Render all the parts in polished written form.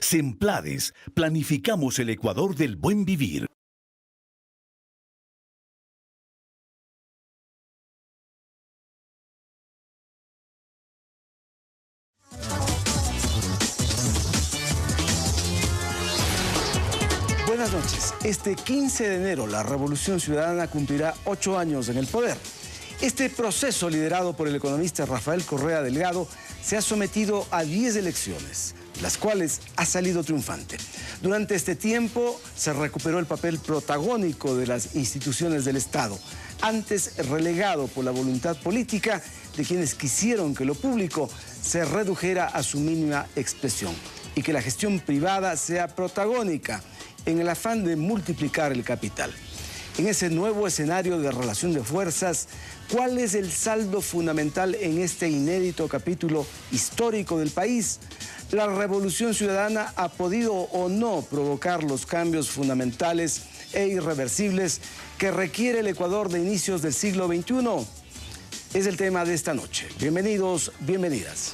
Semplades, planificamos el Ecuador del buen vivir. Buenas noches. Este 15 de enero la Revolución Ciudadana cumplirá 8 años en el poder. Este proceso, liderado por el economista Rafael Correa Delgado, se ha sometido a 10 elecciones, las cuales ha salido triunfante. Durante este tiempo se recuperó el papel protagónico de las instituciones del Estado, antes relegado por la voluntad política de quienes quisieron que lo público se redujera a su mínima expresión y que la gestión privada sea protagónica en el afán de multiplicar el capital. En ese nuevo escenario de relación de fuerzas, ¿cuál es el saldo fundamental en este inédito capítulo histórico del país? ¿La Revolución Ciudadana ha podido o no provocar los cambios fundamentales e irreversibles que requiere el Ecuador de inicios del siglo XXI? Es el tema de esta noche. Bienvenidos, bienvenidas.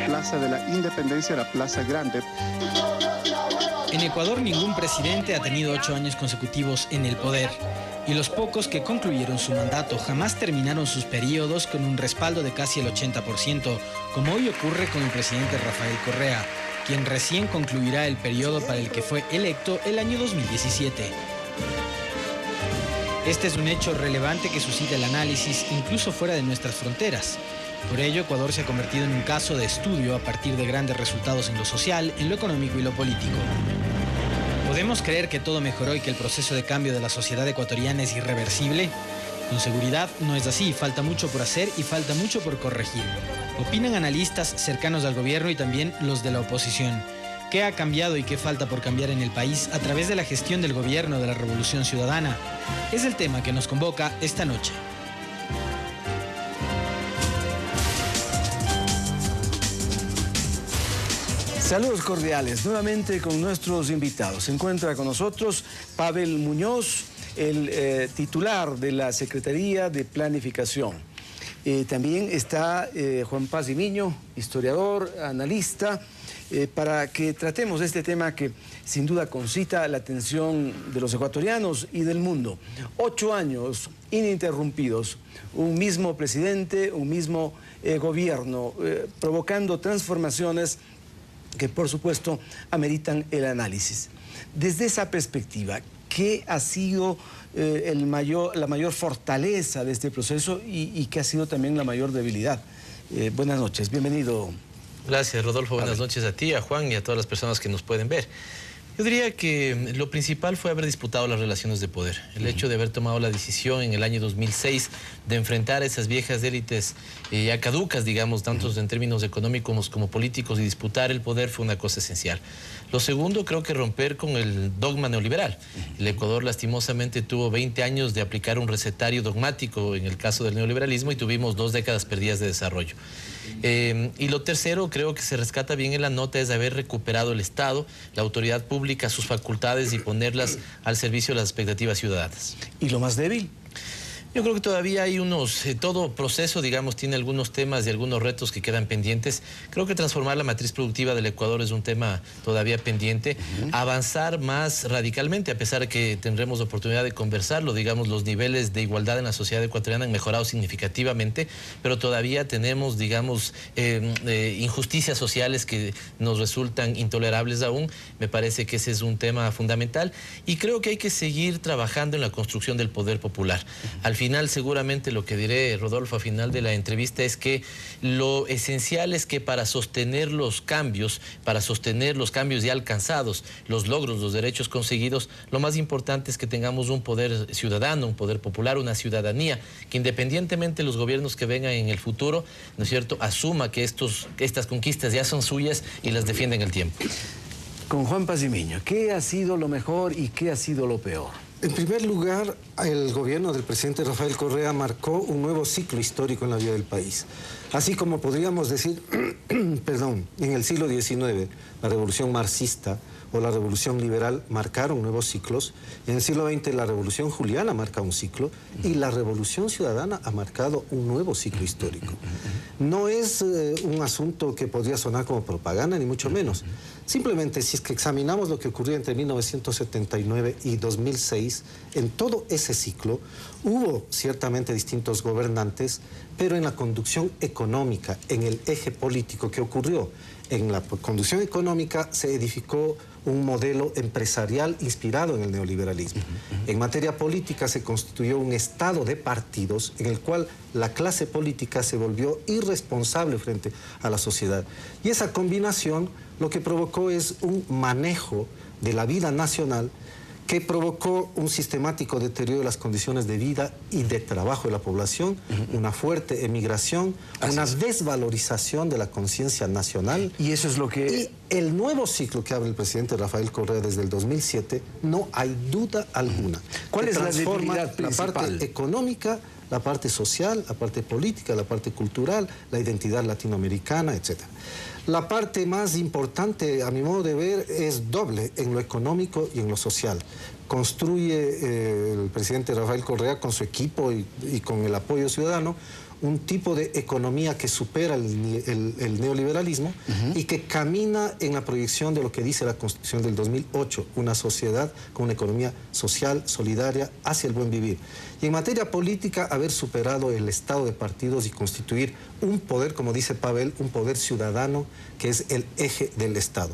Plaza de la Independencia, la Plaza Grande. En Ecuador ningún presidente ha tenido 8 años consecutivos en el poder, y los pocos que concluyeron su mandato jamás terminaron sus periodos con un respaldo de casi el 80%, como hoy ocurre con el presidente Rafael Correa, quien recién concluirá el periodo para el que fue electo el año 2017. Este es un hecho relevante que suscita el análisis incluso fuera de nuestras fronteras. Por ello, Ecuador se ha convertido en un caso de estudio a partir de grandes resultados en lo social, en lo económico y lo político. ¿Podemos creer que todo mejoró y que el proceso de cambio de la sociedad ecuatoriana es irreversible? Con seguridad no es así, falta mucho por hacer y falta mucho por corregir. Opinan analistas cercanos al gobierno y también los de la oposición. ¿Qué ha cambiado y qué falta por cambiar en el país a través de la gestión del gobierno de la Revolución Ciudadana? Es el tema que nos convoca esta noche. Saludos cordiales, nuevamente con nuestros invitados. Se encuentra con nosotros Pavel Muñoz, el titular de la Secretaría de Planificación. También está Juan Pazimiño, historiador, analista, para que tratemos este tema que sin duda concita la atención de los ecuatorianos y del mundo. 8 años ininterrumpidos, un mismo presidente, un mismo gobierno, provocando transformaciones que por supuesto ameritan el análisis. Desde esa perspectiva, ¿qué ha sido la mayor fortaleza de este proceso y qué ha sido también la mayor debilidad? Buenas noches, bienvenido. Gracias, Rodolfo. Buenas noches a ti, a Juan y a todas las personas que nos pueden ver. Yo diría que lo principal fue haber disputado las relaciones de poder. El hecho de haber tomado la decisión en el año 2006 de enfrentar a esas viejas élites ya caducas, digamos, tanto en términos económicos como políticos, y disputar el poder fue una cosa esencial. Lo segundo, creo que romper con el dogma neoliberal. El Ecuador lastimosamente tuvo 20 años de aplicar un recetario dogmático en el caso del neoliberalismo y tuvimos 2 décadas perdidas de desarrollo. Y lo tercero, creo que se rescata bien en la nota, es haber recuperado el Estado, la autoridad pública, sus facultades y ponerlas al servicio de las expectativas ciudadanas. ¿Y lo más débil? Yo creo que todavía hay todo proceso, digamos, tiene algunos temas y algunos retos que quedan pendientes. Creo que transformar la matriz productiva del Ecuador es un tema todavía pendiente. Avanzar más radicalmente, a pesar de que tendremos oportunidad de conversarlo, digamos, los niveles de igualdad en la sociedad ecuatoriana han mejorado significativamente, pero todavía tenemos, digamos, injusticias sociales que nos resultan intolerables aún. Me parece que ese es un tema fundamental y creo que hay que seguir trabajando en la construcción del poder popular. Al final, seguramente lo que diré, Rodolfo, a final de la entrevista es que lo esencial es que para sostener los cambios ya alcanzados, los logros, los derechos conseguidos, lo más importante es que tengamos un poder ciudadano, un poder popular, una ciudadanía que independientemente de los gobiernos que vengan en el futuro, ¿no es cierto?, asuma que estas conquistas ya son suyas y las defienda en el tiempo. Con Juan Pazimiño, ¿qué ha sido lo mejor y qué ha sido lo peor? En primer lugar, el gobierno del presidente Rafael Correa marcó un nuevo ciclo histórico en la vida del país. Así como podríamos decir, en el siglo XIX, la revolución marxista o la Revolución Liberal marcaron nuevos ciclos. En el siglo XX la Revolución Juliana marca un ciclo y la Revolución Ciudadana ha marcado un nuevo ciclo histórico. No es un asunto que podría sonar como propaganda, ni mucho menos. Simplemente, si es que examinamos lo que ocurrió entre 1979 y 2006, en todo ese ciclo hubo ciertamente distintos gobernantes, pero en la conducción económica, en el eje político que ocurrió, en la conducción económica se edificó un modelo empresarial inspirado en el neoliberalismo. En materia política se constituyó un estado de partidos en el cual la clase política se volvió irresponsable frente a la sociedad. Y esa combinación lo que provocó es un manejo de la vida nacional que provocó un sistemático deterioro de las condiciones de vida y de trabajo de la población, una fuerte emigración, una desvalorización de la conciencia nacional. Y eso es lo que... Y el nuevo ciclo que abre el presidente Rafael Correa desde el 2007, no hay duda alguna. ¿Cuál es la debilidad principal? La parte económica, la parte social, la parte política, la parte cultural, la identidad latinoamericana, etc. La parte más importante, a mi modo de ver, es doble en lo económico y en lo social. Construye el presidente Rafael Correa con su equipo y con el apoyo ciudadano un tipo de economía que supera el neoliberalismo y que camina en la proyección de lo que dice la Constitución del 2008, una sociedad con una economía social, solidaria, hacia el buen vivir. Y en materia política, haber superado el estado de partidos y constituir un poder, como dice Pavel, un poder ciudadano que es el eje del Estado.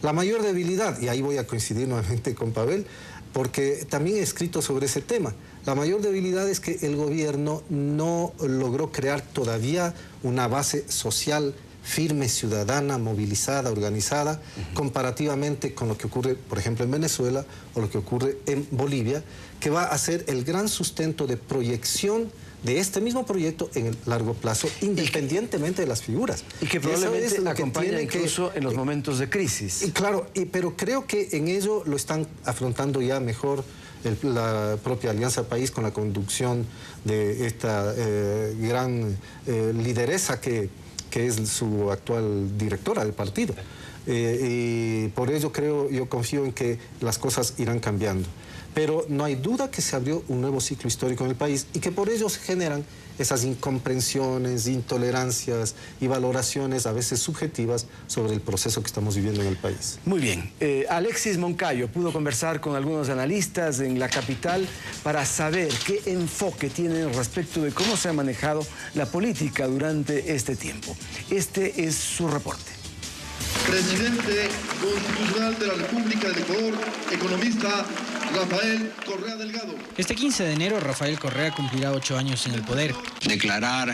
La mayor debilidad, y ahí voy a coincidir nuevamente con Pavel, porque también he escrito sobre ese tema. La mayor debilidad es que el gobierno no logró crear todavía una base social firme, ciudadana, movilizada, organizada, comparativamente con lo que ocurre, por ejemplo, en Venezuela o lo que ocurre en Bolivia, que va a ser el gran sustento de proyección de este mismo proyecto en el largo plazo, independientemente de las figuras. Y que probablemente acompaña incluso en los momentos de crisis. Y claro, pero creo que en ello lo están afrontando ya mejor la propia Alianza País con la conducción de esta gran lideresa que es su actual directora del partido. Y por ello yo confío en que las cosas irán cambiando. Pero no hay duda que se abrió un nuevo ciclo histórico en el país y que por ello se generan esas incomprensiones, intolerancias y valoraciones a veces subjetivas sobre el proceso que estamos viviendo en el país. Muy bien. Alexis Moncayo pudo conversar con algunos analistas en la capital para saber qué enfoque tienen respecto de cómo se ha manejado la política durante este tiempo. Este es su reporte. Presidente Constitucional de la República del Ecuador, economista Rafael Correa Delgado. Este 15 de enero, Rafael Correa cumplirá 8 años en el poder. Declarar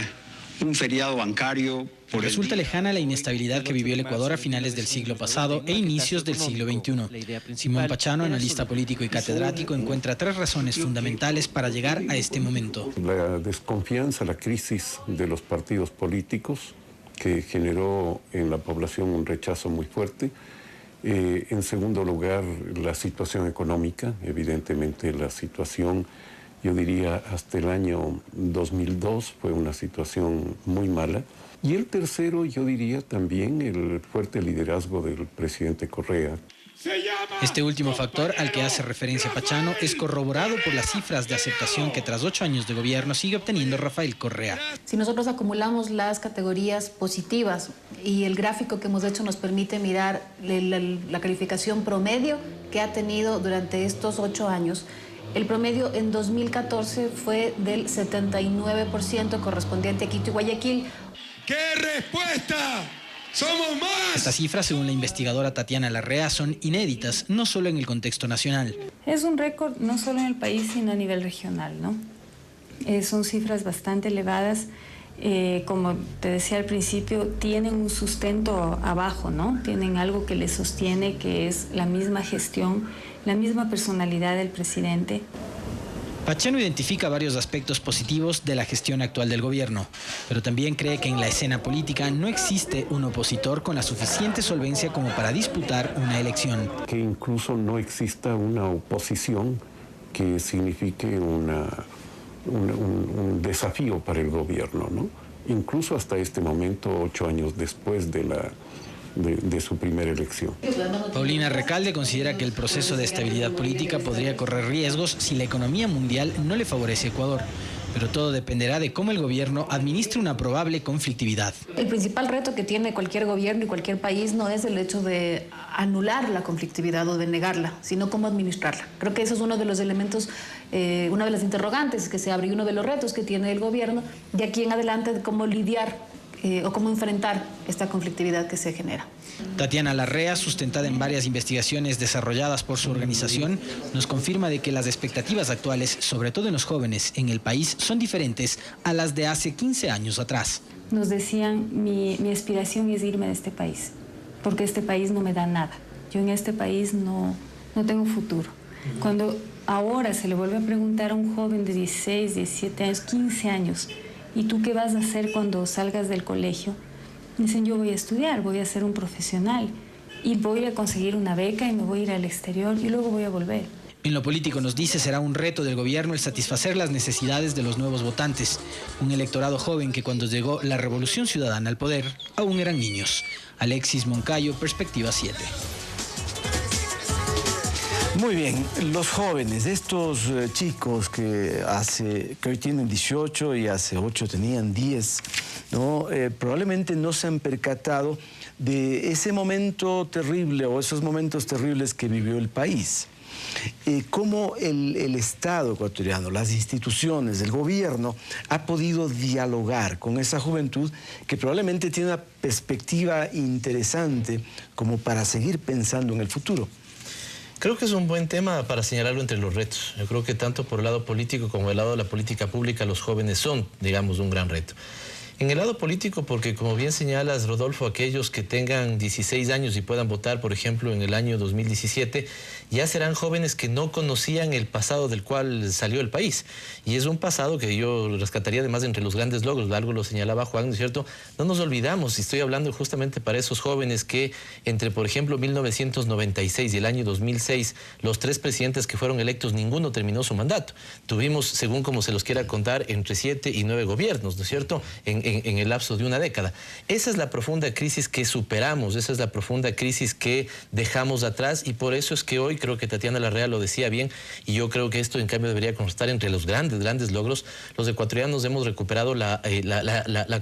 un feriado bancario por Resulta lejana la inestabilidad que vivió el Ecuador a finales del siglo pasado e inicios del siglo XXI. Simón Pachano, analista político y catedrático, encuentra 3 razones fundamentales para llegar a este momento. La desconfianza, la crisis de los partidos políticos, que generó en la población un rechazo muy fuerte. En segundo lugar, la situación económica, evidentemente la situación, yo diría, hasta el año 2002 fue una situación muy mala. Y el tercero, yo diría también el fuerte liderazgo del presidente Correa. Este último factor al que hace referencia Pachano es corroborado por las cifras de aceptación que tras 8 años de gobierno sigue obteniendo Rafael Correa. Si nosotros acumulamos las categorías positivas y el gráfico que hemos hecho nos permite mirar la calificación promedio que ha tenido durante estos 8 años, el promedio en 2014 fue del 79% correspondiente a Quito y Guayaquil. ¡Qué respuesta! ¡Somos más! Estas cifras, según la investigadora Tatiana Larrea, son inéditas, no solo en el contexto nacional. Es un récord no solo en el país, sino a nivel regional, ¿no? Son cifras bastante elevadas. Como te decía al principio, tienen un sustento abajo, ¿no? Tienen algo que les sostiene, que es la misma gestión, la misma personalidad del presidente. Pachano identifica varios aspectos positivos de la gestión actual del gobierno, pero también cree que en la escena política no existe un opositor con la suficiente solvencia como para disputar una elección. Que incluso no exista una oposición que signifique un desafío para el gobierno, ¿no? Incluso hasta este momento, 8 años después de de su primera elección. Paulina Recalde considera que el proceso de estabilidad política podría correr riesgos si la economía mundial no le favorece a Ecuador, pero todo dependerá de cómo el gobierno administre una probable conflictividad. El principal reto que tiene cualquier gobierno y cualquier país no es el hecho de anular la conflictividad o de negarla, sino cómo administrarla. Creo que eso es uno de los elementos, una de las interrogantes que se abre y uno de los retos que tiene el gobierno de aquí en adelante de cómo lidiar o cómo enfrentar esta conflictividad que se genera. Tatiana Larrea, sustentada en varias investigaciones desarrolladas por su organización, nos confirma de que las expectativas actuales, sobre todo en los jóvenes en el país, son diferentes a las de hace 15 años atrás. Nos decían, mi aspiración es irme de este país, porque este país no me da nada. Yo en este país no tengo futuro. Cuando ahora se le vuelve a preguntar a un joven de 16, 17 años, 15 años, ¿y tú qué vas a hacer cuando salgas del colegio? Dicen, yo voy a estudiar, voy a ser un profesional y voy a conseguir una beca y me voy a ir al exterior y luego voy a volver. En lo político, nos dice, será un reto del gobierno el satisfacer las necesidades de los nuevos votantes. Un electorado joven que cuando llegó la Revolución Ciudadana al poder, aún eran niños. Alexis Moncayo, Perspectiva 7. Muy bien, los jóvenes, estos chicos que hoy tienen 18 y hace 8 tenían 10, ¿no? Probablemente no se han percatado de ese momento terrible o esos momentos terribles que vivió el país. Cómo el Estado ecuatoriano, las instituciones, el gobierno ha podido dialogar con esa juventud que probablemente tiene una perspectiva interesante como para seguir pensando en el futuro. Creo que es un buen tema para señalarlo entre los retos. Yo creo que tanto por el lado político como el lado de la política pública, los jóvenes son, digamos, un gran reto. En el lado político, porque como bien señalas, Rodolfo, aquellos que tengan 16 años y puedan votar, por ejemplo, en el año 2017, ya serán jóvenes que no conocían el pasado del cual salió el país. Y es un pasado que yo rescataría además entre los grandes logros, algo lo señalaba Juan, ¿no es cierto? No nos olvidamos, y estoy hablando justamente para esos jóvenes que entre, por ejemplo, 1996 y el año 2006, los 3 presidentes que fueron electos, ninguno terminó su mandato. Tuvimos, según como se los quiera contar, entre 7 y 9 gobiernos, ¿no es cierto?, en el lapso de una década. Esa es la profunda crisis que superamos, esa es la profunda crisis que dejamos atrás, y por eso es que hoy creo que Tatiana Larrea lo decía bien, y yo creo que esto en cambio debería constar entre los grandes logros. Los ecuatorianos hemos recuperado la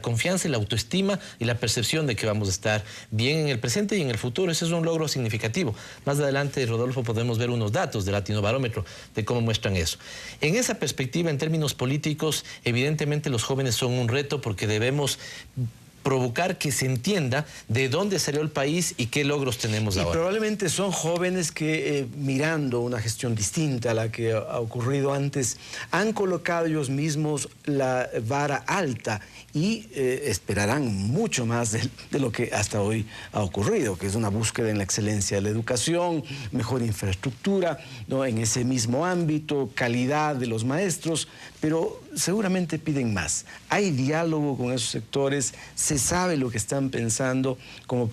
confianza y la autoestima y la percepción de que vamos a estar bien en el presente y en el futuro. Ese es un logro significativo. Más adelante, Rodolfo, podemos ver unos datos del Latinobarómetro de cómo muestran eso. En esa perspectiva, en términos políticos, evidentemente los jóvenes son un reto porque debemos provocar que se entienda de dónde salió el país y qué logros tenemos ahora. Probablemente son jóvenes que, mirando una gestión distinta a la que ha ocurrido antes, han colocado ellos mismos la vara alta y esperarán mucho más de lo que hasta hoy ha ocurrido, que es una búsqueda en la excelencia de la educación, mejor infraestructura, ¿no?, en ese mismo ámbito, calidad de los maestros, pero seguramente piden más. Hay diálogo con esos sectores, se sabe lo que están pensando como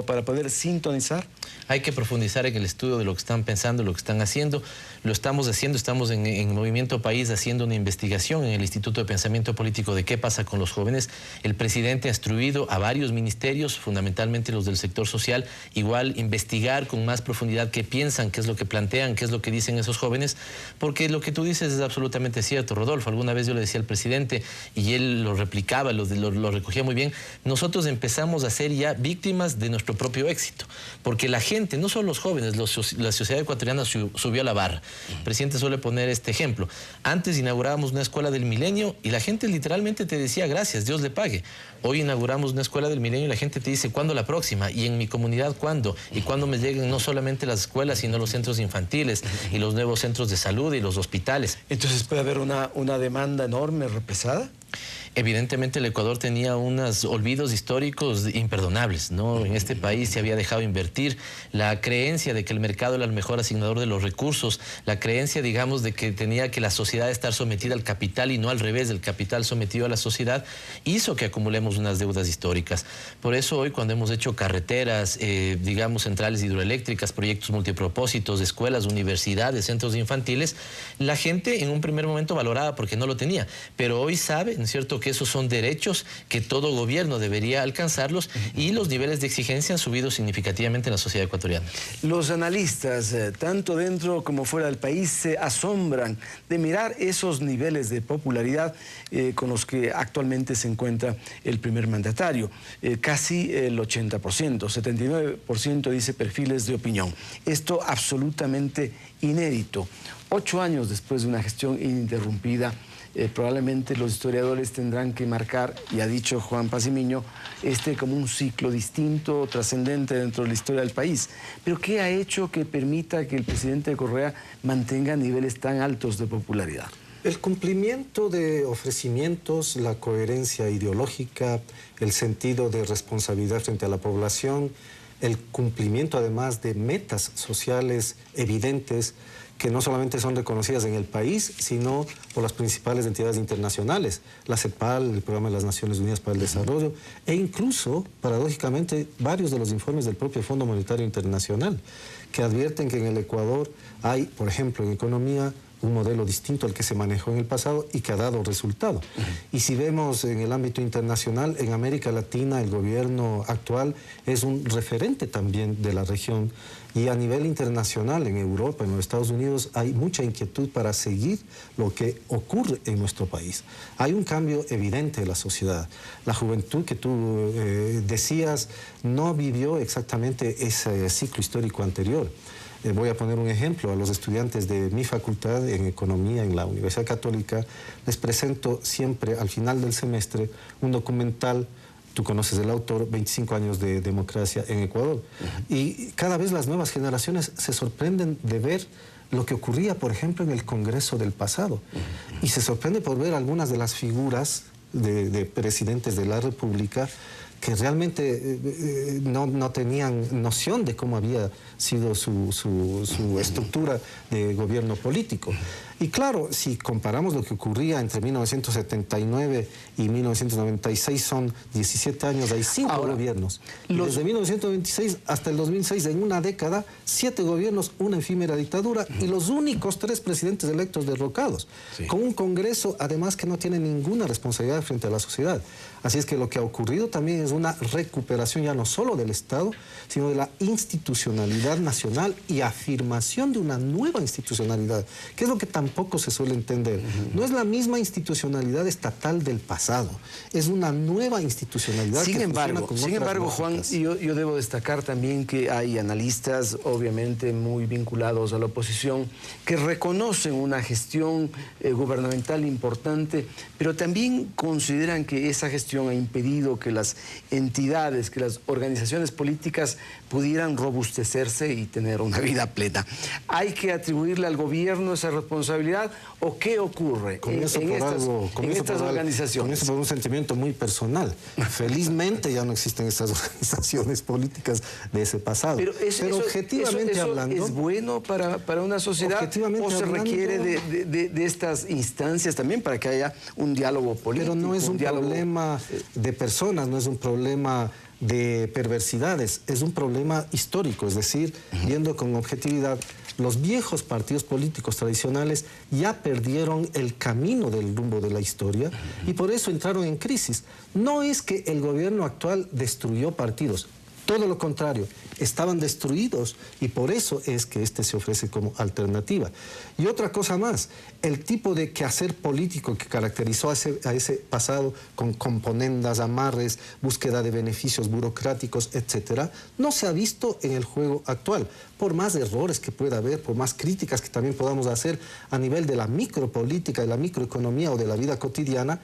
para poder sintonizar. Hay que profundizar en el estudio de lo que están pensando, lo que están haciendo. Lo estamos haciendo, estamos en Movimiento País haciendo una investigación en el Instituto de Pensamiento Político de qué pasa con los jóvenes. El presidente ha instruido a varios ministerios, fundamentalmente los del sector social, igual investigar con más profundidad qué piensan, qué es lo que plantean, qué es lo que dicen esos jóvenes, porque lo que tú dices es absolutamente cierto, Rodolfo. Alguna vez yo le decía al presidente y él lo replicaba, lo recogía muy bien. Nosotros empezamos a ser ya víctimas de nuestro propio éxito, porque la gente, no solo los jóvenes, la sociedad ecuatoriana subió a la barra. El presidente suele poner este ejemplo. Antes inaugurábamos una escuela del milenio y la gente literalmente te decía gracias, Dios le pague. Hoy inauguramos una escuela del milenio y la gente te dice ¿cuándo la próxima? Y en mi comunidad ¿cuándo? Y cuándo me lleguen no solamente las escuelas, sino los centros infantiles y los nuevos centros de salud y los hospitales. Entonces puede haber una demanda enorme repesada. Evidentemente el Ecuador tenía unos olvidos históricos imperdonables, ¿no? En este país se había dejado invertir, la creencia de que el mercado era el mejor asignador de los recursos, la creencia, digamos, de que tenía que la sociedad estar sometida al capital y no al revés, el capital sometido a la sociedad, hizo que acumulemos unas deudas históricas. Por eso hoy cuando hemos hecho carreteras, digamos, centrales hidroeléctricas, proyectos multipropósitos, escuelas, universidades, centros infantiles, la gente en un primer momento valoraba porque no lo tenía, pero hoy sabe, ¿no es cierto?, que que esos son derechos que todo gobierno debería alcanzarlos y los niveles de exigencia han subido significativamente en la sociedad ecuatoriana. Los analistas, tanto dentro como fuera del país, se asombran de mirar esos niveles de popularidad con los que actualmente se encuentra el primer mandatario. Casi el 80%, 79% dice perfiles de opinión. Esto absolutamente inédito. 8 años después de una gestión ininterrumpida, probablemente los historiadores tendrán que marcar, y ha dicho Juan Pacimiño, como un ciclo distinto, trascendente dentro de la historia del país. Pero ¿qué ha hecho que permita que el presidente Correa mantenga niveles tan altos de popularidad? El cumplimiento de ofrecimientos, la coherencia ideológica, el sentido de responsabilidad frente a la población, el cumplimiento además de metas sociales evidentes que no solamente son reconocidas en el país, sino por las principales entidades internacionales, la CEPAL, el Programa de las Naciones Unidas para el Desarrollo, e incluso, paradójicamente, varios de los informes del propio Fondo Monetario Internacional, que advierten que en el Ecuador hay, por ejemplo, en economía, un modelo distinto al que se manejó en el pasado y que ha dado resultado. Y si vemos en el ámbito internacional, en América Latina el gobierno actual es un referente también de la región, y a nivel internacional, en Europa, en los Estados Unidos, hay mucha inquietud para seguir lo que ocurre en nuestro país. Hay un cambio evidente de la sociedad. La juventud que tú decías no vivió exactamente ese ciclo histórico anterior. Voy a poner un ejemplo. A los estudiantes de mi facultad en Economía en la Universidad Católica les presento siempre al final del semestre un documental. Tú conoces el autor, 25 años de democracia en Ecuador. Y cada vez las nuevas generaciones se sorprenden de ver lo que ocurría, por ejemplo, en el Congreso del pasado. Y se sorprende por ver algunas de las figuras de presidentes de la República que realmente no tenían noción de cómo había sido su estructura de gobierno político. Y claro, si comparamos lo que ocurría entre 1979 y 1996, son 17 años, hay 5 gobiernos. Desde 1926 hasta el 2006, en una década, 7 gobiernos, una efímera dictadura y los únicos 3 presidentes electos derrocados. Sí. Con un Congreso, además, que no tiene ninguna responsabilidad frente a la sociedad. Así es que lo que ha ocurrido también es una recuperación ya no solo del Estado, sino de la institucionalidad nacional y afirmación de una nueva institucionalidad, que es lo que tampoco se suele entender. No es la misma institucionalidad estatal del pasado, es una nueva institucionalidad sin embargo, Juan, yo debo destacar también que hay analistas, obviamente muy vinculados a la oposición, que reconocen una gestión gubernamental importante, pero también consideran que esa gestión ha impedido que las entidades, que las organizaciones políticas pudieran robustecerse y tener una vida plena. ¿Hay que atribuirle al gobierno esa responsabilidad o qué ocurre en estas organizaciones? Con eso por un sentimiento muy personal. Felizmente ya no existen estas organizaciones políticas de ese pasado. Pero objetivamente hablando, ¿es bueno para una sociedad o se requiere de estas instancias también para que haya un diálogo político? Pero no es un problema de personas, no es un problema de perversidades, es un problema histórico, es decir, viendo con objetividad, los viejos partidos políticos tradicionales ya perdieron el camino del rumbo de la historia y por eso entraron en crisis. No es que el gobierno actual destruyó partidos, todo lo contrario, estaban destruidos y por eso es que este se ofrece como alternativa. Y otra cosa más, el tipo de quehacer político que caracterizó a ese pasado con componendas, amarres, búsqueda de beneficios burocráticos, etcétera, no se ha visto en el juego actual. Por más errores que pueda haber, por más críticas que también podamos hacer a nivel de la micropolítica, de la microeconomía o de la vida cotidiana,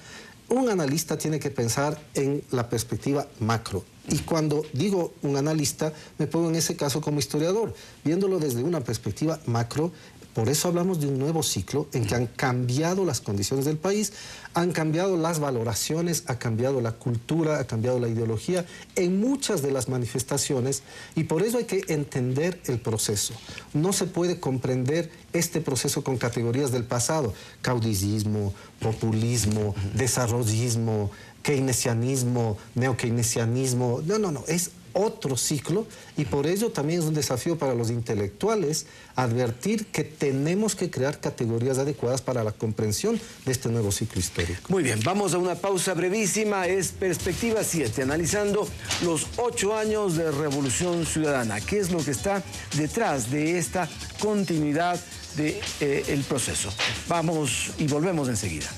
un analista tiene que pensar en la perspectiva macro. Y cuando digo un analista, me pongo en ese caso como historiador, viéndolo desde una perspectiva macro. Por eso hablamos de un nuevo ciclo en que han cambiado las condiciones del país, han cambiado las valoraciones, ha cambiado la cultura, ha cambiado la ideología en muchas de las manifestaciones y por eso hay que entender el proceso. No se puede comprender este proceso con categorías del pasado, caudillismo, populismo, desarrollismo, keynesianismo, neokeynesianismo. No, es otro ciclo, y por ello también es un desafío para los intelectuales advertir que tenemos que crear categorías adecuadas para la comprensión de este nuevo ciclo histórico. Muy bien, vamos a una pausa brevísima. Es Perspectiva 7, analizando los 8 años de Revolución Ciudadana. ¿Qué es lo que está detrás de esta continuidad del proceso? Vamos y volvemos enseguida.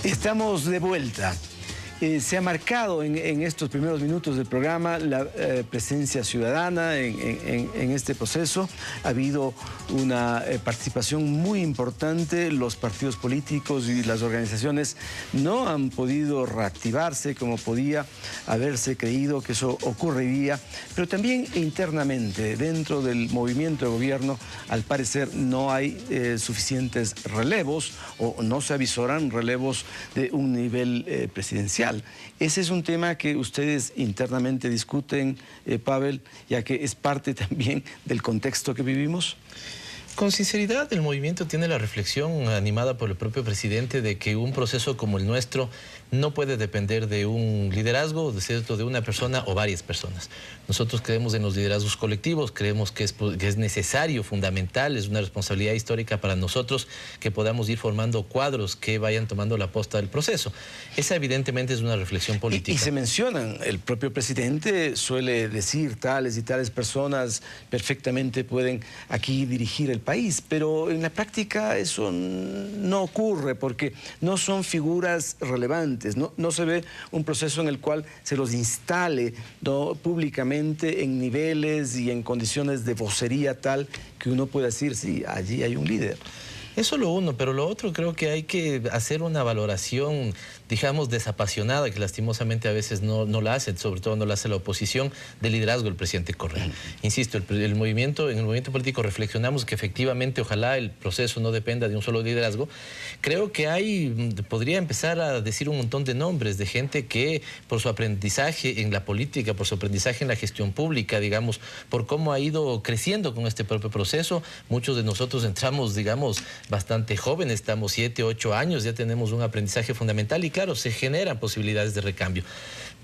Estamos de vuelta. Se ha marcado en estos primeros minutos del programa la presencia ciudadana en este proceso. Ha habido una participación muy importante. Los partidos políticos y las organizaciones no han podido reactivarse como podía haberse creído que eso ocurriría, pero también internamente, dentro del movimiento de gobierno, al parecer no hay suficientes relevos o no se avisoran relevos de un nivel presidencial. Ese es un tema que ustedes internamente discuten, Pavel, ya que es parte también del contexto que vivimos. Con sinceridad, el movimiento tiene la reflexión animada por el propio presidente de que un proceso como el nuestro no puede depender de un liderazgo, de una persona o varias personas. Nosotros creemos en los liderazgos colectivos, creemos que es necesario, fundamental, es una responsabilidad histórica para nosotros que podamos ir formando cuadros que vayan tomando la posta del proceso. Esa evidentemente es una reflexión política. Y se mencionan, el propio presidente suele decir tales y tales personas perfectamente pueden aquí dirigir el país, pero en la práctica eso no ocurre porque no son figuras relevantes. No se ve un proceso en el cual se los instale públicamente en niveles y en condiciones de vocería tal que uno pueda decir, sí, allí hay un líder. Eso lo uno, pero lo otro creo que hay que hacer una valoración, digamos, desapasionada, que lastimosamente a veces no la hace, sobre todo no la hace la oposición, del liderazgo del presidente Correa. Insisto, en el movimiento político reflexionamos que efectivamente ojalá el proceso no dependa de un solo liderazgo. Creo que podría empezar a decir un montón de nombres de gente que por su aprendizaje en la política, por su aprendizaje en la gestión pública, digamos, por cómo ha ido creciendo con este propio proceso. Muchos de nosotros entramos, digamos, bastante jóvenes, estamos 7, 8 años, ya tenemos un aprendizaje fundamental y claro, se generan posibilidades de recambio.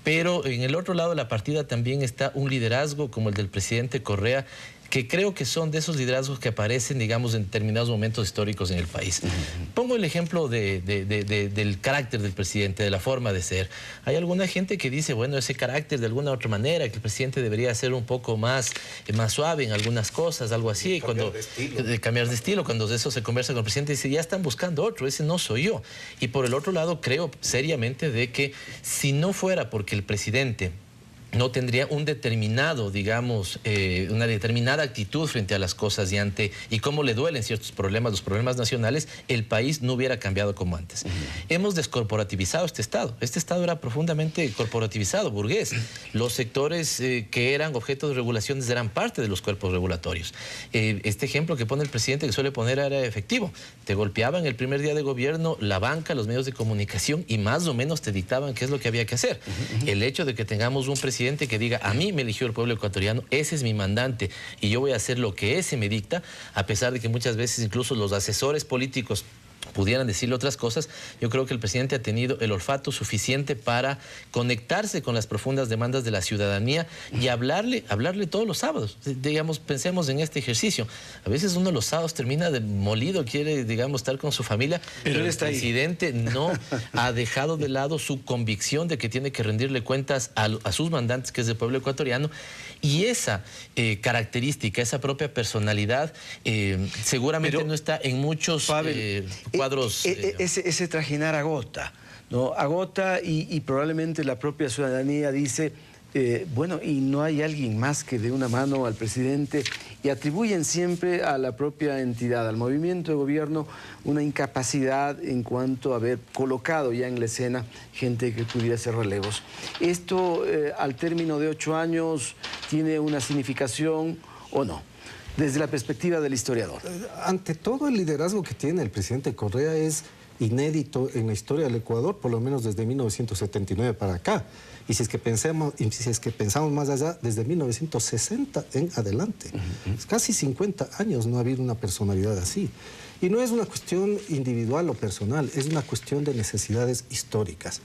Pero en el otro lado de la partida también está un liderazgo como el del presidente Correa, que creo que son de esos liderazgos que aparecen, digamos, en determinados momentos históricos en el país. Pongo el ejemplo del carácter del presidente, de la forma de ser. Hay alguna gente que dice, bueno, ese carácter de alguna otra manera, que el presidente debería ser un poco más suave en algunas cosas, algo así. Cambiar de estilo. Cuando de eso se conversa con el presidente, dice, ya están buscando otro, ese no soy yo. Y por el otro lado, creo seriamente de que si no fuera porque el presidente no tendría un determinado, digamos, una determinada actitud frente a las cosas y cómo le duelen ciertos problemas, los problemas nacionales, el país no hubiera cambiado como antes. Hemos descorporativizado este Estado. Este Estado era profundamente corporativizado, burgués. Los sectores que eran objeto de regulaciones eran parte de los cuerpos regulatorios. Este ejemplo que pone el presidente, que suele poner, era efectivo. Te golpeaban el primer día de gobierno la banca, los medios de comunicación y más o menos te dictaban qué es lo que había que hacer. El hecho de que tengamos un presidente que diga, a mí me eligió el pueblo ecuatoriano, ese es mi mandante y yo voy a hacer lo que ese me dicta, a pesar de que muchas veces incluso los asesores políticos pudieran decirle otras cosas, yo creo que el presidente ha tenido el olfato suficiente para conectarse con las profundas demandas de la ciudadanía y hablarle todos los sábados. Digamos, pensemos en este ejercicio. A veces uno los sábados termina molido, quiere, digamos, estar con su familia, pero el presidente no ha dejado de lado su convicción de que tiene que rendirle cuentas a sus mandantes, que es el pueblo ecuatoriano, y esa característica, esa propia personalidad, seguramente no está en muchos cuadros. Ese trajinar agota, ¿no? Agota y probablemente la propia ciudadanía dice, Bueno, y no hay alguien más que dé una mano al presidente y atribuyen siempre a la propia entidad, al movimiento de gobierno, una incapacidad en cuanto a haber colocado ya en la escena gente que pudiera hacer relevos. Esto, al término de 8 años, ¿tiene una significación o no? Desde la perspectiva del historiador. Ante todo, el liderazgo que tiene el presidente Correa es inédito en la historia del Ecuador, por lo menos desde 1979 para acá. Y si es que pensamos más allá, desde 1960 en adelante. Casi 50 años no ha habido una personalidad así. Y no es una cuestión individual o personal, es una cuestión de necesidades históricas.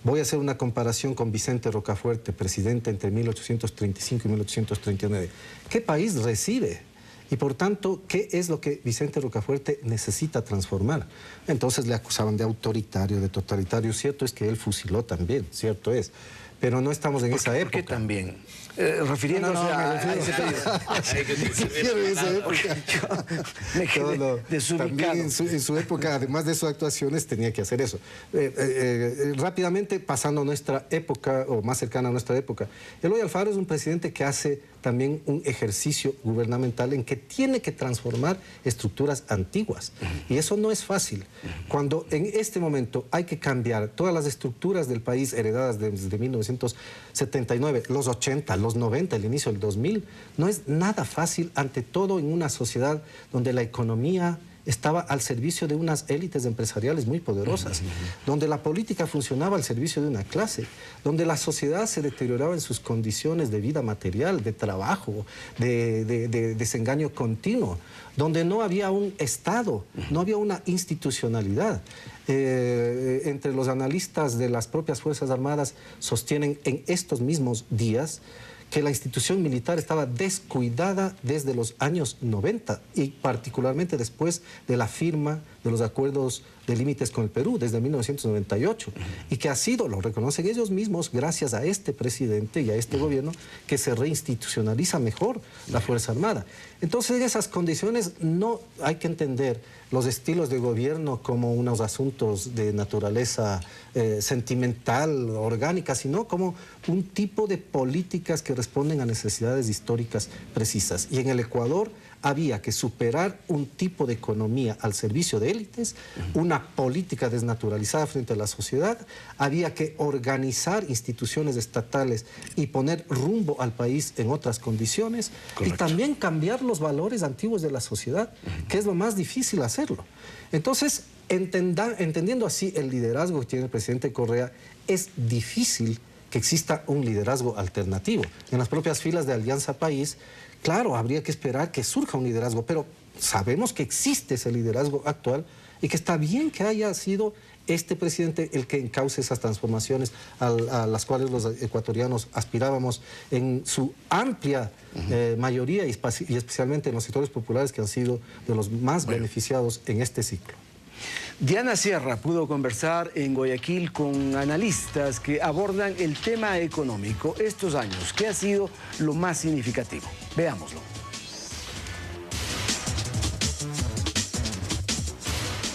Voy a hacer una comparación con Vicente Rocafuerte, presidente entre 1835 y 1839. ¿Qué país recibe? Y por tanto, ¿qué es lo que Vicente Rocafuerte necesita transformar? Entonces le acusaban de autoritario, de totalitario. Cierto es que él fusiló también, cierto es. Pero no estamos en esa época. ¿Por qué también? Refiriéndose a ese periodo. Me quedé desubicado. También en su época, además de sus actuaciones, tenía que hacer eso. Rápidamente, pasando a nuestra época, o más cercana a nuestra época, Eloy Alfaro es un presidente que hace también un ejercicio gubernamental en que tiene que transformar estructuras antiguas. Y eso no es fácil. Cuando en este momento hay que cambiar todas las estructuras del país heredadas desde 1979, los 80, los 90, el inicio del 2000, no es nada fácil, ante todo en una sociedad donde la economía estaba al servicio de unas élites empresariales muy poderosas, donde la política funcionaba al servicio de una clase, donde la sociedad se deterioraba en sus condiciones de vida material, de trabajo, de desengaño continuo, donde no había un Estado, no había una institucionalidad. Entre los analistas de las propias Fuerzas Armadas sostienen en estos mismos días que la institución militar estaba descuidada desde los años 90 y particularmente después de la firma de los acuerdos de límites con el Perú desde 1998 y que ha sido, lo reconocen ellos mismos, gracias a este presidente y a este gobierno que se reinstitucionaliza mejor la Fuerza Armada. Entonces, en esas condiciones no hay que entender los estilos de gobierno como unos asuntos de naturaleza sentimental, orgánica, sino como un tipo de políticas que responden a necesidades históricas precisas. Y en el Ecuador había que superar un tipo de economía al servicio de élites, una política desnaturalizada frente a la sociedad, había que organizar instituciones estatales y poner rumbo al país en otras condiciones. Correcto. Y también cambiar los valores antiguos de la sociedad, que es lo más difícil hacerlo. Entonces, entendiendo así el liderazgo que tiene el presidente Correa, es difícil que exista un liderazgo alternativo. En las propias filas de Alianza País, claro, habría que esperar que surja un liderazgo, pero sabemos que existe ese liderazgo actual y que está bien que haya sido este presidente el que encauce esas transformaciones a las cuales los ecuatorianos aspirábamos en su amplia mayoría y especialmente en los sectores populares que han sido de los más beneficiados en este ciclo. Diana Sierra pudo conversar en Guayaquil con analistas que abordan el tema económico estos años. ¿Qué ha sido lo más significativo? Veámoslo.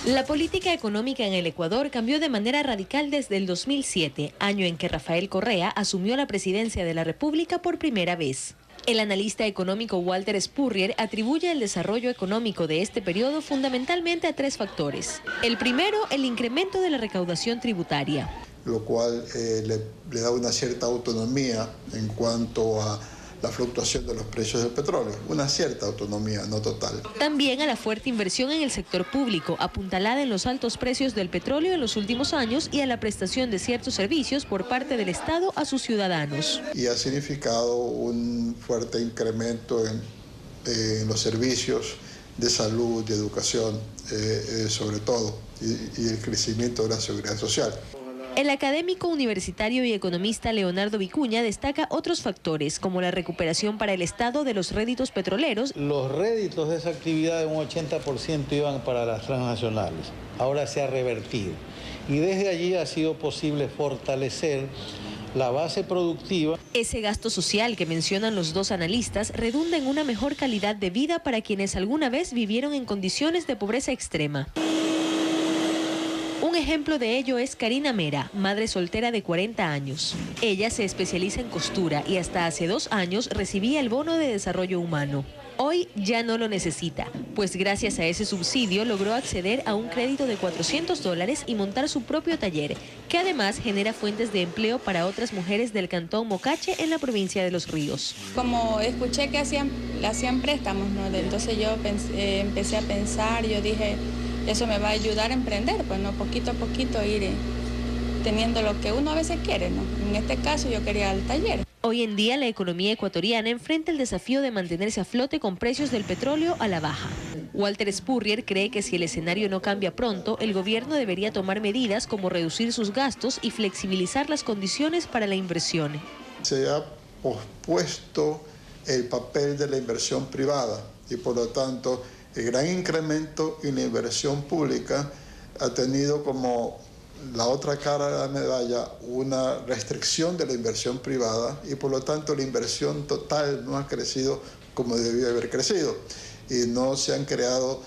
La política económica en el Ecuador cambió de manera radical desde el 2007, año en que Rafael Correa asumió la presidencia de la República por primera vez. El analista económico Walter Spurrier atribuye el desarrollo económico de este periodo fundamentalmente a 3 factores. El primero, el incremento de la recaudación tributaria, lo cual le da una cierta autonomía en cuanto a la fluctuación de los precios del petróleo, una cierta autonomía, no total. También a la fuerte inversión en el sector público, apuntalada en los altos precios del petróleo en los últimos años y a la prestación de ciertos servicios por parte del Estado a sus ciudadanos. Y ha significado un fuerte incremento en los servicios de salud, de educación, sobre todo, y el crecimiento de la seguridad social. El académico universitario y economista Leonardo Vicuña destaca otros factores, como la recuperación para el Estado de los réditos petroleros. Los réditos de esa actividad, un 80% iban para las transnacionales. Ahora se ha revertido. Y desde allí ha sido posible fortalecer la base productiva. Ese gasto social que mencionan los dos analistas redunda en una mejor calidad de vida para quienes alguna vez vivieron en condiciones de pobreza extrema. Un ejemplo de ello es Karina Mera, madre soltera de 40 años. Ella se especializa en costura y hasta hace 2 años recibía el bono de desarrollo humano. Hoy ya no lo necesita, pues gracias a ese subsidio logró acceder a un crédito de $400 y montar su propio taller, que además genera fuentes de empleo para otras mujeres del cantón Mocache en la provincia de Los Ríos. Como escuché que hacían préstamos, ¿no? Entonces yo empecé a pensar, yo dije, eso me va a ayudar a emprender, pues no, poquito a poquito ir teniendo lo que uno a veces quiere, ¿no? En este caso yo quería el taller. Hoy en día la economía ecuatoriana enfrenta el desafío de mantenerse a flote con precios del petróleo a la baja. Walter Spurrier cree que si el escenario no cambia pronto, el gobierno debería tomar medidas como reducir sus gastos y flexibilizar las condiciones para la inversión. Se ha pospuesto el papel de la inversión privada y por lo tanto el gran incremento en la inversión pública ha tenido como la otra cara de la medalla una restricción de la inversión privada y por lo tanto la inversión total no ha crecido como debió haber crecido y no se han creado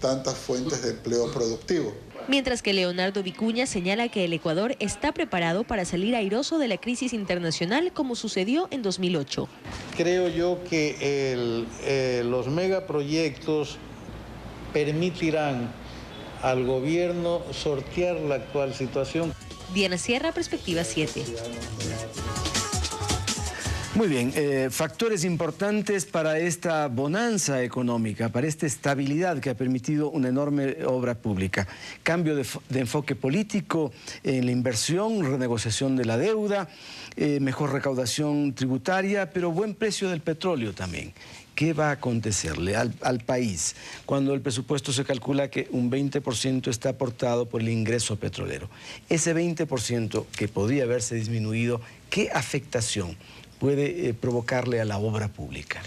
tantas fuentes de empleo productivo. Mientras que Leonardo Vicuña señala que el Ecuador está preparado para salir airoso de la crisis internacional como sucedió en 2008. Creo yo que los megaproyectos permitirán al gobierno sortear la actual situación. Diana Sierra, Perspectiva 7. Muy bien, factores importantes para esta bonanza económica, para esta estabilidad que ha permitido una enorme obra pública. Cambio de enfoque político en la inversión, renegociación de la deuda, mejor recaudación tributaria, pero buen precio del petróleo también. ¿Qué va a acontecerle al país cuando el presupuesto se calcula que un 20% está aportado por el ingreso petrolero? Ese 20% que podría haberse disminuido, ¿qué afectación puede provocarle a la obra pública?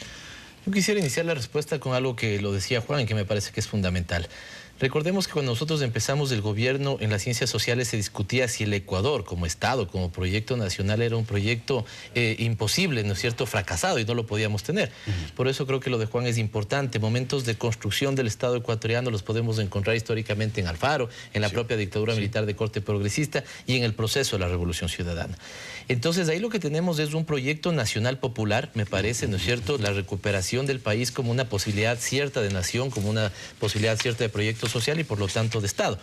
Yo quisiera iniciar la respuesta con algo que lo decía Juan y que me parece que es fundamental. Recordemos que cuando nosotros empezamos el gobierno, en las ciencias sociales se discutía si el Ecuador como Estado, como proyecto nacional, era un proyecto imposible, ¿no es cierto?, fracasado y no lo podíamos tener. Por eso creo que lo de Juan es importante. Momentos de construcción del Estado ecuatoriano los podemos encontrar históricamente en Alfaro, en la propia dictadura militar de corte progresista y en el proceso de la Revolución Ciudadana. Entonces ahí lo que tenemos es un proyecto nacional popular, me parece, ¿no es cierto?, la recuperación del país como una posibilidad cierta de nación, como una posibilidad cierta de proyecto social y por lo tanto de Estado.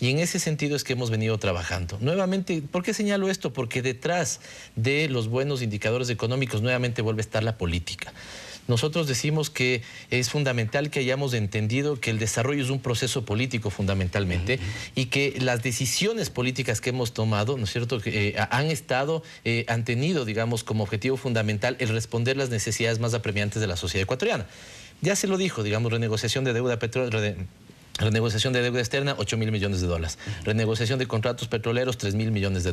Y en ese sentido es que hemos venido trabajando. Nuevamente, ¿por qué señalo esto? Porque detrás de los buenos indicadores económicos nuevamente vuelve a estar la política. Nosotros decimos que es fundamental que hayamos entendido que el desarrollo es un proceso político fundamentalmente y que las decisiones políticas que hemos tomado, ¿no es cierto?, que han tenido, digamos, como objetivo fundamental el responder las necesidades más apremiantes de la sociedad ecuatoriana. Ya se lo dijo, digamos, renegociación de deuda renegociación de deuda externa, $8.000 millones. Renegociación de contratos petroleros, $3.000 millones.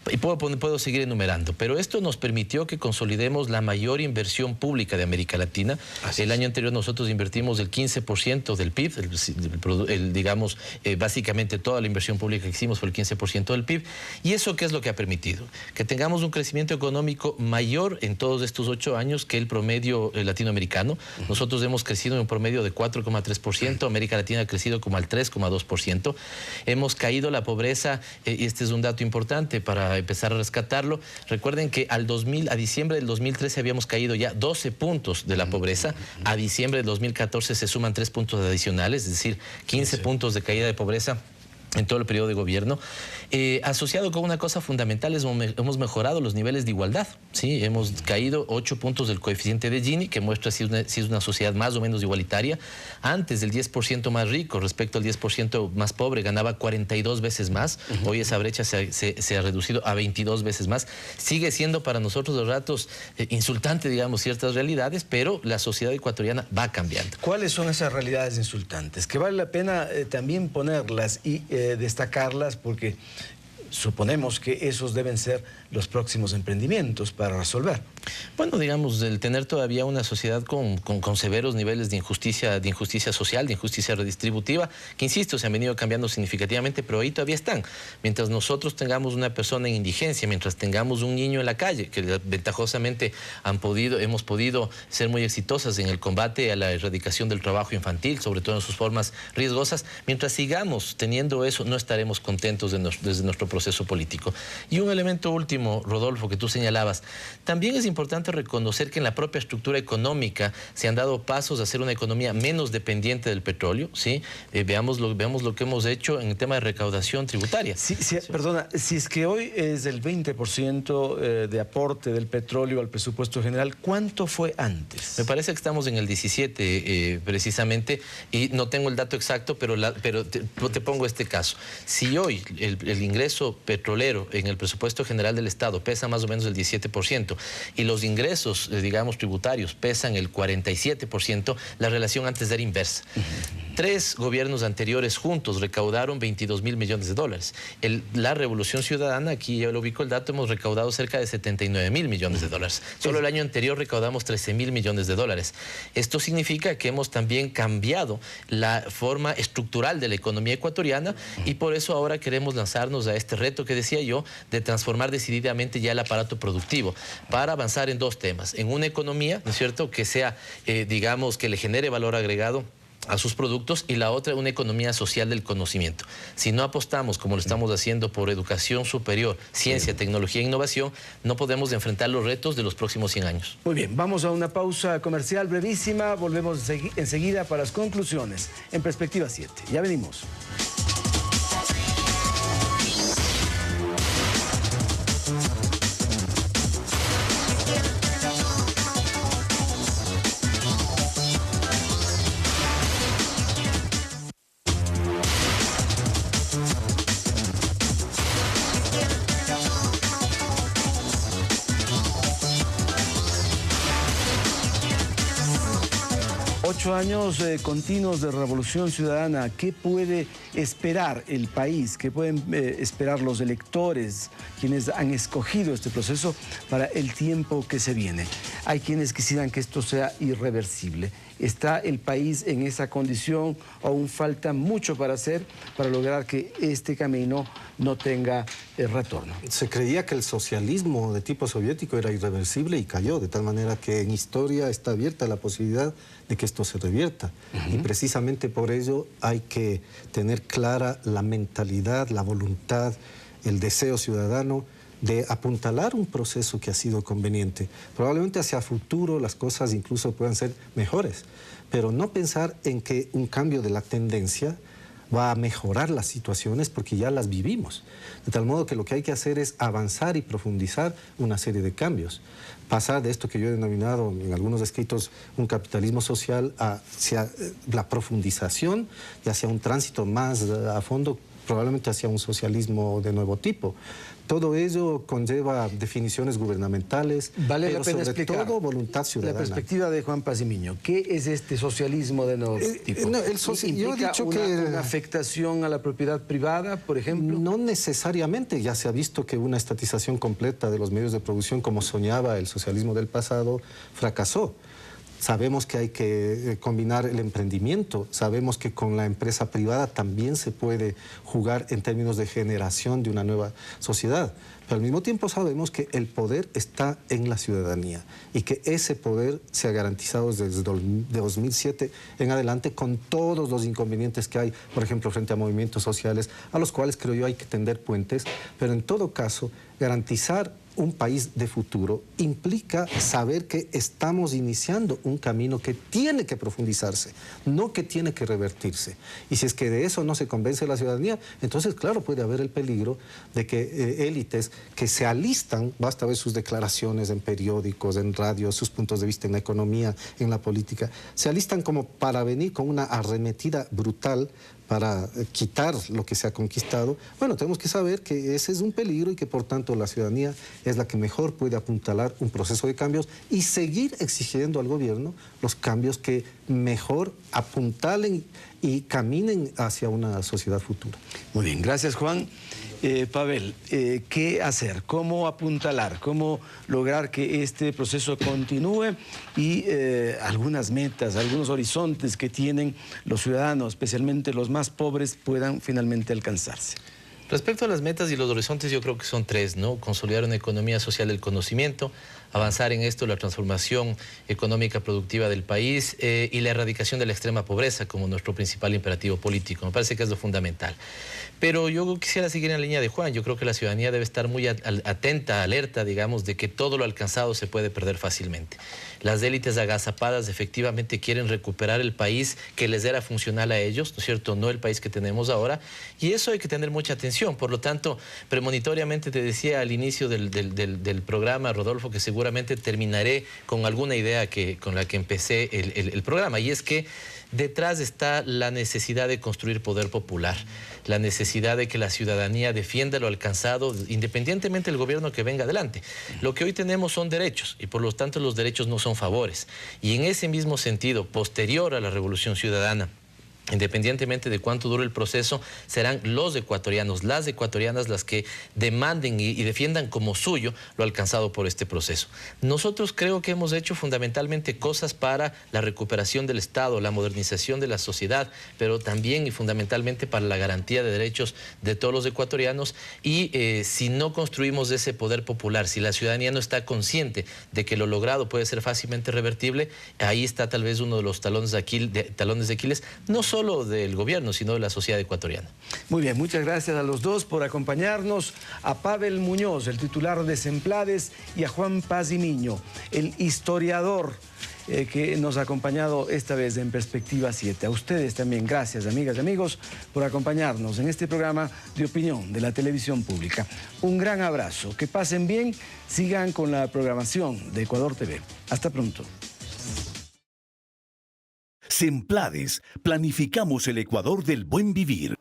Y puedo seguir enumerando. Pero esto nos permitió que consolidemos la mayor inversión pública de América Latina. El año anterior nosotros invertimos el 15% del PIB, digamos, básicamente toda la inversión pública que hicimos fue el 15% del PIB. ¿Y eso qué es lo que ha permitido? Que tengamos un crecimiento económico mayor en todos estos 8 años que el promedio latinoamericano. Nosotros hemos crecido en un promedio de 4,3%, América Latina ha crecido como al 3,2%. Hemos caído la pobreza, y este es un dato importante para empezar a rescatarlo. Recuerden que a diciembre del 2013 habíamos caído ya 12 puntos de la pobreza. A diciembre del 2014 se suman 3 puntos adicionales, es decir, 15 puntos de caída de pobreza en todo el periodo de gobierno. Asociado con una cosa fundamental, hemos mejorado los niveles de igualdad, ¿sí? Hemos caído 8 puntos del coeficiente de Gini, que muestra si es una sociedad más o menos igualitaria. Antes, el 10% más rico respecto al 10% más pobre ganaba 42 veces más. Hoy esa brecha se ha reducido a 22 veces más. Sigue siendo para nosotros los ratos insultante, digamos, ciertas realidades, pero la sociedad ecuatoriana va cambiando. ¿Cuáles son esas realidades insultantes? Que vale la pena también ponerlas y destacarlas, porque suponemos que esos deben ser los próximos emprendimientos para resolver. Bueno, digamos, el tener todavía una sociedad con severos niveles de injusticia social, de injusticia redistributiva, que insisto, se han venido cambiando significativamente, pero ahí todavía están. Mientras nosotros tengamos una persona en indigencia, mientras tengamos un niño en la calle, que ventajosamente hemos podido ser muy exitosas en el combate a la erradicación del trabajo infantil, sobre todo en sus formas riesgosas, mientras sigamos teniendo eso, no estaremos contentos desde nuestro proceso político. Y un elemento último, Rodolfo, que tú señalabas, también es importante reconocer que en la propia estructura económica se han dado pasos a hacer una economía menos dependiente del petróleo, ¿sí? Veamos lo que hemos hecho en el tema de recaudación tributaria. Perdona, si es que hoy es el 20% de aporte del petróleo al presupuesto general, ¿cuánto fue antes? Me parece que estamos en el 17 precisamente, y no tengo el dato exacto, pero te pongo este caso. Si hoy el ingreso petrolero en el presupuesto general del Estado pesa más o menos el 17% y los ingresos, digamos, tributarios pesan el 47%, la relación antes era inversa. 3 gobiernos anteriores juntos recaudaron 22.000 millones de dólares. La Revolución Ciudadana, aquí ya lo ubico el dato, hemos recaudado cerca de 79.000 millones de dólares. Solo el año anterior recaudamos 13.000 millones de dólares. Esto significa que hemos también cambiado la forma estructural de la economía ecuatoriana y por eso ahora queremos lanzarnos a este reto que decía yo de transformar decididamente ya el aparato productivo para avanzar en 2 temas. En una economía, ¿no es cierto?, que sea, digamos, que le genere valor agregado a sus productos, y la otra, una economía social del conocimiento. Si no apostamos, como lo estamos haciendo, por educación superior, ciencia, tecnología e innovación, no podemos enfrentar los retos de los próximos 100 años. Muy bien, vamos a una pausa comercial brevísima, volvemos enseguida para las conclusiones en Perspectiva 7. Ya venimos. Años continuos de revolución ciudadana. ¿Qué puede esperar el país? ¿Qué pueden esperar los electores, quienes han escogido este proceso para el tiempo que se viene? Hay quienes quisieran que esto sea irreversible. ¿Está el país en esa condición o aún falta mucho para hacer para lograr que este camino no tenga retorno? Se creía que el socialismo de tipo soviético era irreversible y cayó, de tal manera que en historia está abierta la posibilidad de que esto se revierta. Y precisamente por ello hay que tener clara la mentalidad, la voluntad, el deseo ciudadano de apuntalar un proceso que ha sido conveniente. Probablemente hacia futuro las cosas incluso puedan ser mejores, pero no pensar en que un cambio de la tendencia va a mejorar las situaciones porque ya las vivimos. De tal modo que lo que hay que hacer es avanzar y profundizar una serie de cambios. Pasar de esto que yo he denominado en algunos escritos un capitalismo social hacia la profundización y hacia un tránsito más a fondo, probablemente hacia un socialismo de nuevo tipo. Todo ello conlleva definiciones gubernamentales, vale pero la pena sobre explicar todo voluntad ciudadana. La perspectiva de Juan Pazimiño. ¿Qué es este socialismo de nuevo tipo? Yo he dicho una afectación a la propiedad privada, por ejemplo? No necesariamente. Ya se ha visto que una estatización completa de los medios de producción, como soñaba el socialismo del pasado, fracasó. Sabemos que hay que combinar el emprendimiento, sabemos que con la empresa privada también se puede jugar en términos de generación de una nueva sociedad, pero al mismo tiempo sabemos que el poder está en la ciudadanía y que ese poder se ha garantizado desde 2007 en adelante con todos los inconvenientes que hay, por ejemplo, frente a movimientos sociales, a los cuales creo yo hay que tender puentes, pero en todo caso garantizar un país de futuro implica saber que estamos iniciando un camino que tiene que profundizarse, no que tiene que revertirse. Y si es que de eso no se convence la ciudadanía, entonces claro puede haber el peligro de que élites que se alistan, basta ver sus declaraciones en periódicos, en radio, sus puntos de vista en la economía, en la política, se alistan como para venir con una arremetida brutal para quitar lo que se ha conquistado, bueno, tenemos que saber que ese es un peligro y que por tanto la ciudadanía es la que mejor puede apuntalar un proceso de cambios y seguir exigiendo al gobierno los cambios que mejor apuntalen y caminen hacia una sociedad futura. Muy bien, gracias Juan. Pavel, ¿qué hacer? ¿Cómo apuntalar? ¿Cómo lograr que este proceso continúe? Y algunas metas, algunos horizontes que tienen los ciudadanos, especialmente los más pobres, puedan finalmente alcanzarse. Respecto a las metas y los horizontes, yo creo que son tres, ¿no? Consolidar una economía social del conocimiento, avanzar en esto la transformación económica productiva del país y la erradicación de la extrema pobreza como nuestro principal imperativo político. Me parece que es lo fundamental. Pero yo quisiera seguir en la línea de Juan. Yo creo que la ciudadanía debe estar muy atenta, alerta, digamos, de que todo lo alcanzado se puede perder fácilmente. Las élites agazapadas efectivamente quieren recuperar el país que les era funcional a ellos, ¿no es cierto? No el país que tenemos ahora. Y eso hay que tener mucha atención. Por lo tanto, premonitoriamente te decía al inicio del programa, Rodolfo, que seguramente terminaré con alguna idea con la que empecé el programa. Y es que detrás está la necesidad de construir poder popular, la necesidad de que la ciudadanía defienda lo alcanzado, independientemente del gobierno que venga adelante. Lo que hoy tenemos son derechos y por lo tanto los derechos no son favores. Y en ese mismo sentido, posterior a la Revolución Ciudadana, independientemente de cuánto dure el proceso, serán los ecuatorianos, las ecuatorianas las que demanden y defiendan como suyo lo alcanzado por este proceso. Nosotros creo que hemos hecho fundamentalmente cosas para la recuperación del Estado, la modernización de la sociedad, pero también y fundamentalmente para la garantía de derechos de todos los ecuatorianos y si no construimos ese poder popular, si la ciudadanía no está consciente de que lo logrado puede ser fácilmente revertible, ahí está tal vez uno de los talones de Aquiles, no solo del gobierno, sino de la sociedad ecuatoriana. Muy bien, muchas gracias a los dos por acompañarnos, a Pavel Muñoz, el titular de Semplades, y a Juan Pazimiño, el historiador que nos ha acompañado esta vez en Perspectiva 7. A ustedes también, gracias, amigas y amigos, por acompañarnos en este programa de opinión de la televisión pública. Un gran abrazo, que pasen bien, sigan con la programación de Ecuador TV. Hasta pronto. Semplades, planificamos el Ecuador del buen vivir.